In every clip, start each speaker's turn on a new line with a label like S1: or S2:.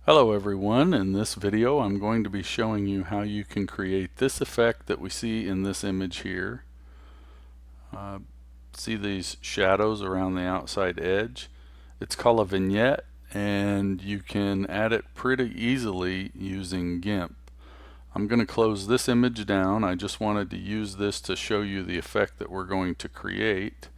S1: Hello everyone. In this video I'm going to be showing you how you can create this effect that we see in this image here. Uh, see these shadows around the outside edge? It's called a vignette, and you can add it pretty easily using GIMP. I'm going to close this image down. I just wanted to use this to show you the effect that we're going to create.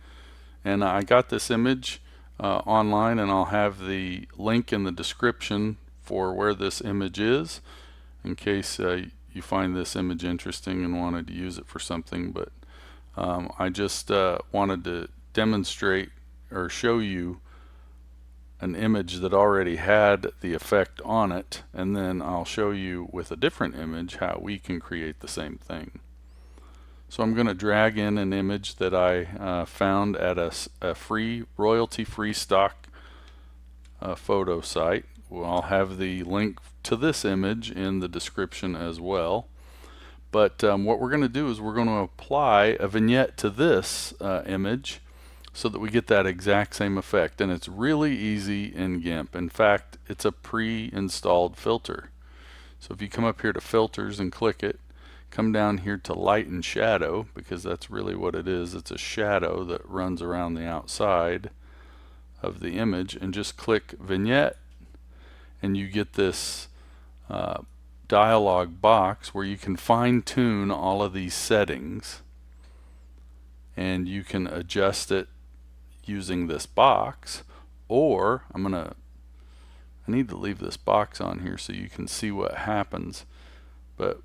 S1: And I got this image online, and I'll have the link in the description for where this image is in case you find this image interesting and wanted to use it for something. But I just wanted to demonstrate or show you an image that already had the effect on it, and then I'll show you with a different image how we can create the same thing. So I'm going to drag in an image that I found at a free, royalty-free stock photo site. Well, I'll have the link to this image in the description as well. But what we're going to do is we're going to apply a vignette to this image so that we get that exact same effect. And it's really easy in GIMP. In fact, it's a pre-installed filter. So if you come up here to filters and click it, come down here to light and shadow, because that's really what it is. It's a shadow that runs around the outside of the image, and just click vignette, and you get this dialog box where you can fine-tune all of these settings, and you can adjust it using this box. Or I need to leave this box on here so you can see what happens. But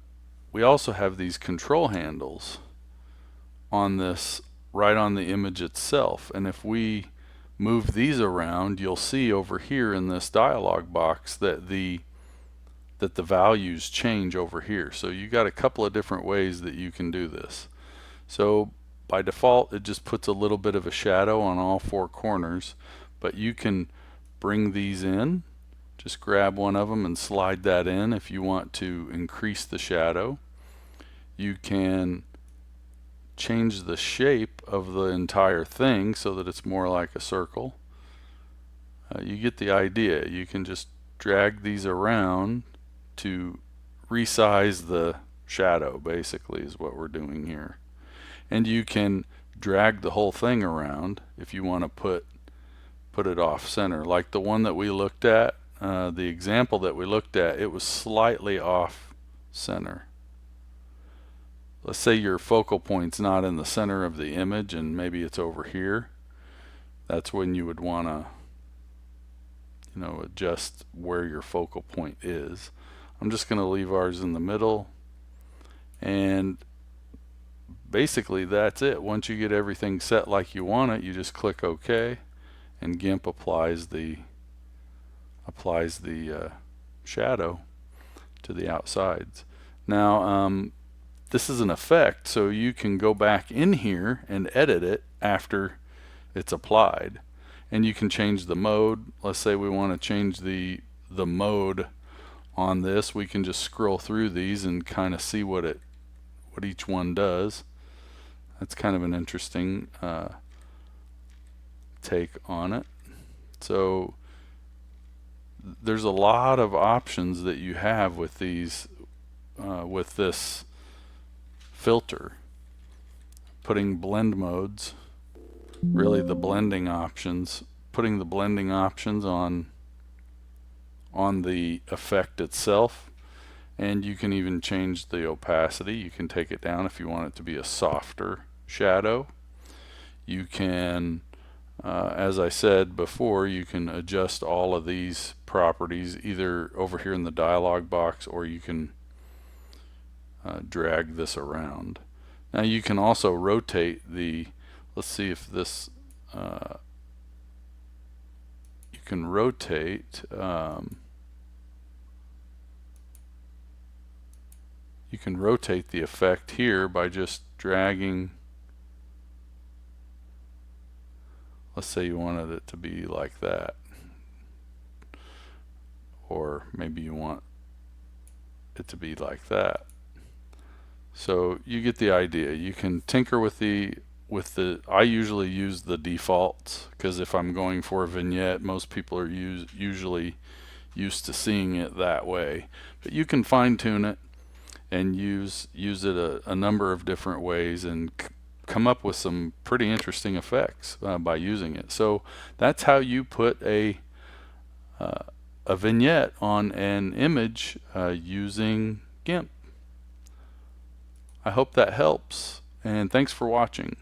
S1: we also have these control handles on this, right on the image itself, and if we move these around, you'll see over here in this dialog box that the values change over here. So you got a couple of different ways that you can do this. So by default it just puts a little bit of a shadow on all four corners, but you can bring these in. Just grab one of them and slide that in if you want to increase the shadow. You can change the shape of the entire thing so that it's more like a circle. You get the idea. You can just drag these around to resize the shadow, basically, is what we're doing here. And you can drag the whole thing around if you want to put it off center, like the one that we looked at. The example that we looked at, it was slightly off center. Let's say your focal point's not in the center of the image and maybe it's over here. That's when you would want to adjust where your focal point is. I'm just going to leave ours in the middle, and basically that's it. Once you get everything set like you want it, you just click OK, and GIMP applies the shadow to the outsides. Now this is an effect, so you can go back in here and edit it after it's applied, and you can change the mode. Let's say we want to change the mode on this. We can just scroll through these and kind of see what each one does. That's kind of an interesting take on it. So there's a lot of options that you have with these with this filter. Putting blend modes, really the blending options, putting the blending options on the effect itself, and you can even change the opacity. You can take it down if you want it to be a softer shadow. You can as I said before, you can adjust all of these properties either over here in the dialog box, or you can drag this around. Now you can also rotate the, let's see if this, you can rotate, the effect here by just dragging. Let's say you wanted it to be like that, or maybe you want it to be like that. So you get the idea. You can tinker with the I usually use the defaults, because if I'm going for a vignette, most people are usually used to seeing it that way. But you can fine tune it and use it a number of different ways and come up with some pretty interesting effects by using it. So that's how you put a vignette on an image using GIMP. I hope that helps, and thanks for watching.